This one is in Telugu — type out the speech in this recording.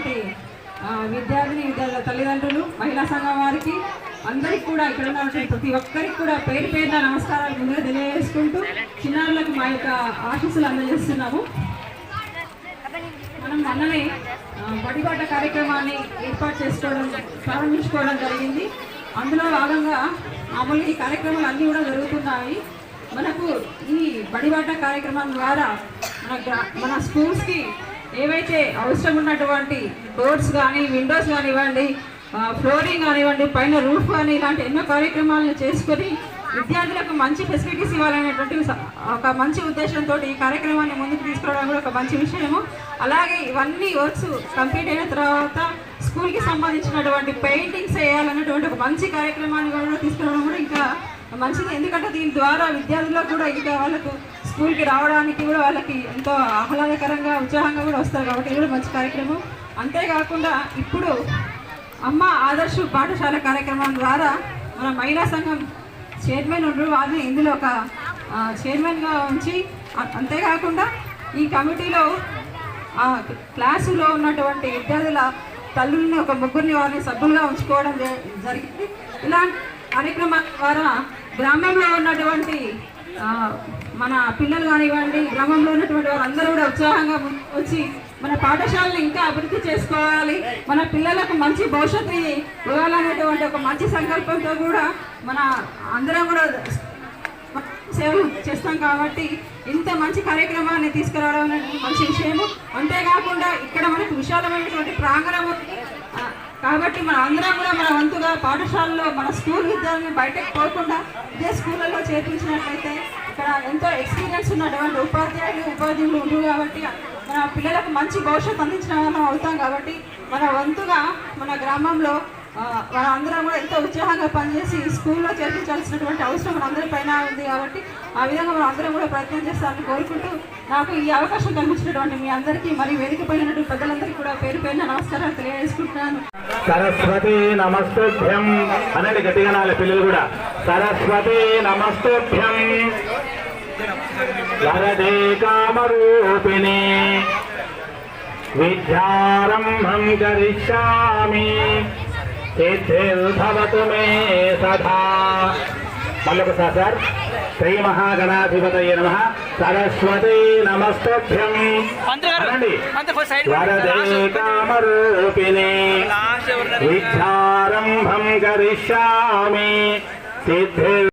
చేస్తున్నటువంటి విద్యార్థుల తల్లిదండ్రులు, మహిళా సంఘం వారికి అందరికి కూడా ఇక్కడ ఉన్నటువంటి ప్రతి ఒక్కరికి కూడా పేరు పేరున నమస్కారాలు ముందుగా తెలియజేసుకుంటూ చిన్నారులకు మా యొక్క ఆశీస్సులు అందజేస్తున్నాము. మనం మొన్ననే బడిబాట కార్యక్రమాన్ని ప్రారంభించుకోవడం జరిగింది. అందులో భాగంగా మామూలుగా ఈ కార్యక్రమాలు అన్నీ కూడా జరుగుతున్నాయి. మనకు ఈ బడిబాట కార్యక్రమం ద్వారా మన స్కూల్స్కి ఏవైతే అవసరం ఉన్నటువంటి డోర్స్ కానీ, విండోస్ కానివ్వండి, ఫ్లోరింగ్ కానివ్వండి, పైన రూఫ్ కానీ, ఇలాంటి ఎన్నో కార్యక్రమాలను చేసుకొని విద్యార్థులకు మంచి ఫెసిలిటీస్ ఇవ్వాలనేటువంటి ఒక మంచి ఉద్దేశంతో ఈ కార్యక్రమాన్ని ముందుకు తీసుకురావడం కూడా ఒక మంచి విషయము. అలాగే ఇవన్నీ వర్క్స్ కంప్లీట్ అయిన తర్వాత స్కూల్కి సంబంధించినటువంటి పెయింటింగ్స్ వేయాలన్నటువంటి ఒక మంచి కార్యక్రమాన్ని కూడా తీసుకురావడం కూడా ఇంకా మంచిది. ఎందుకంటే దీని ద్వారా విద్యార్థులకు కూడా ఇంకా వాళ్ళకు స్కూల్కి రావడానికి కూడా వాళ్ళకి ఎంతో ఆహ్లాదకరంగా, ఉత్సాహంగా కూడా వస్తారు. కాబట్టి ఇది కూడా మంచి కార్యక్రమం. అంతేకాకుండా ఇప్పుడు అమ్మ ఆదర్శ పాఠశాల కార్యక్రమం ద్వారా మన మహిళా సంఘం చైర్మన్ ఉండరు, వారిని ఇందులో ఒక చైర్మన్గా ఉంచి, అంతేకాకుండా ఈ కమిటీలో క్లాసులో ఉన్నటువంటి విద్యార్థుల తల్లుల్ని ఒక ముగ్గురిని వారిని సభ్యులుగా ఉంచుకోవడం జరిగింది. ఇలాంటి కార్యక్రమాల ద్వారా గ్రామంలో ఉన్నటువంటి మన పిల్లలు కానివ్వండి, గ్రామంలో ఉన్నటువంటి వారందరూ కూడా ఉత్సాహంగా వచ్చి మన పాఠశాలను ఇంకా అభివృద్ధి చేసుకోవాలి, మన పిల్లలకు మంచి భవిష్యత్తు ఇవ్వాలనేటువంటి ఒక మంచి సంకల్పంతో కూడా మన అందరం కూడా సేవలు చేస్తాం. కాబట్టి ఇంత మంచి కార్యక్రమాన్ని తీసుకురావడం అనేది మంచి విషయము. అంతేకాకుండా ఇక్కడ మనకు విశాలమైనటువంటి ప్రాంగణం ఉంది. కాబట్టి మన అందరం కూడా మన వంతుగా పాఠశాలలో మన స్కూల్ విద్యార్థులను బయటకు పోకుండా ఇదే స్కూళ్ళలో చేర్పించినట్లయితే ఇక్కడ ఎంతో ఎక్స్పీరియన్స్ ఉన్నటువంటి ఉపాధ్యాయులు ఉండరు. కాబట్టి మన పిల్లలకు మంచి భవిష్యత్తు అందించిన వాళ్ళం అవుతాం. కాబట్టి మన వంతుగా మన గ్రామంలో మన అందరం కూడా ఎంతో ఉత్సాహంగా పనిచేసి స్కూల్లో చేర్పించాల్సినటువంటి అవసరం మన అందరి పైన ఉంది. కాబట్టి ఆ విధంగా మనం అందరం కూడా ప్రయత్నం చేస్తారని కోరుకుంటూ నాకు ఈ అవకాశం కల్పించినటువంటి మీ అందరికీ మరియు వేదిక పైన పెద్దలందరికీ కూడా పేరు పేరున నమస్కారాలు తెలియజేసుకుంటున్నాను. సరస్వతి నమస్తుభ్యం అనేది గట్టిగా నాలుగు పిల్లలు కూడా సరస్వతి నమస్తుభ్యం వరదే కామరూపిణి విద్యారంభం కరిష్యామి సిద్ధిర్భవతు మే సదా. మళ్ళొకసారి సార్. శ్రీ మహాగణాధిపతయే నమః. సరస్వతి నమస్తుభ్యం వరదే కామరూపిణి విద్యారంభం కరిష్యామి సిద్ధిర్